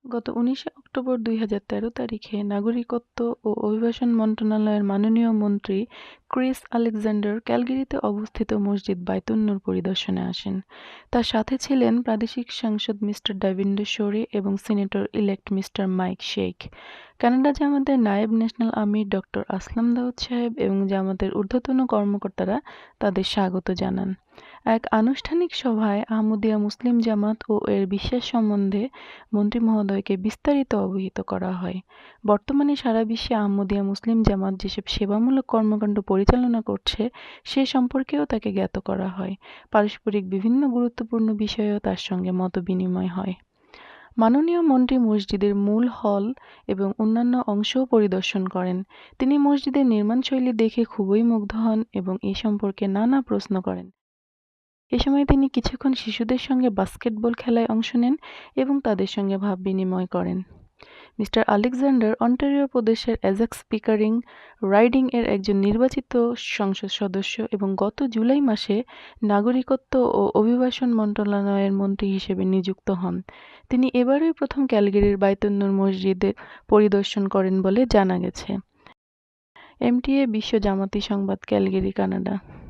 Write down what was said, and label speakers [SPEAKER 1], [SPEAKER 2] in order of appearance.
[SPEAKER 1] গত ১৯শে অক্টোবর ২০১৩ তারিখে নাগরিকত্ব ও অভিবাসন মন্ত্রণালয়ের মাননীয় মন্ত্রী ক্রিস আলেকজান্ডার ক্যালগেরিতে অবস্থিত মসজিদ বাইতুন নূর পরিদর্শনে আসেন। তার সাথে ছিলেন প্রাদেশিক সাংসদ মিস্টার ডাভিন্ডো শোরে এবং senator elect mister Mike Sheikh. Canada জামাতের নায়েব ন্যাশনাল আমির ডক্টর আসলাম দাউদ সাহেব এবং জামাতের ঊর্ধ্বতন কর্মকর্তারা তাদের স্বাগত জানান। এক আনুষ্ঠানিক সভায় আহমদিয়া মুসলিম জামাত ও এর বিশ্বাস সম্বন্ধে মন্ত্রী মহোদয়কে বিস্তারিত অবহিত করা হয়। বর্তমানে সারা বিশ্বে আহমদিয়া মুসলিম জামাত যেসব সেবামূলক কর্মকাণ্ড পরিচালনা করছে সে সম্পর্কেও তাকে জ্ঞাত করা হয়। পারস্পরিক বিভিন্ন গুরুত্বপূর্ণ বিষয়েও তার সঙ্গে মতবিনিময় হয়। মাননীয় মন্ত্রী মসজিদের মূল হল এবং অন্যান্য অংশও পরিদর্শন করেন। তিনি মসজিদের নির্মাণশৈলী দেখে খুবই মুগ্ধ হন এবং এ সম্পর্কে নানা প্রশ্ন করেন। এ সময় তিনি কিছুক্ষণ শিশুদের সঙ্গে বাস্কেটবল খেলায় অংশ নেন এবং তাদের সঙ্গে ভাব বিনিময় করেন। মিস্টার আলেকজান্ডার অন্টারিও প্রদেশের এজেক্স পিকারিং রাইডিং এর একজন নির্বাচিত সংসদ সদস্য এবং গত জুলাই মাসে নাগরিকত্ব ও অভিবাসন মন্ত্রণালয়ের মন্ত্রী হিসেবে নিযুক্ত হন। তিনি এবারই প্রথম ক্যালগেরির বাইতুন নূর মসজিদে পরিদর্শন করেন বলে জানা গেছে। এমটিএ বিশ্ব জামাতি সংবাদ, ক্যালগেরি, কানাডা।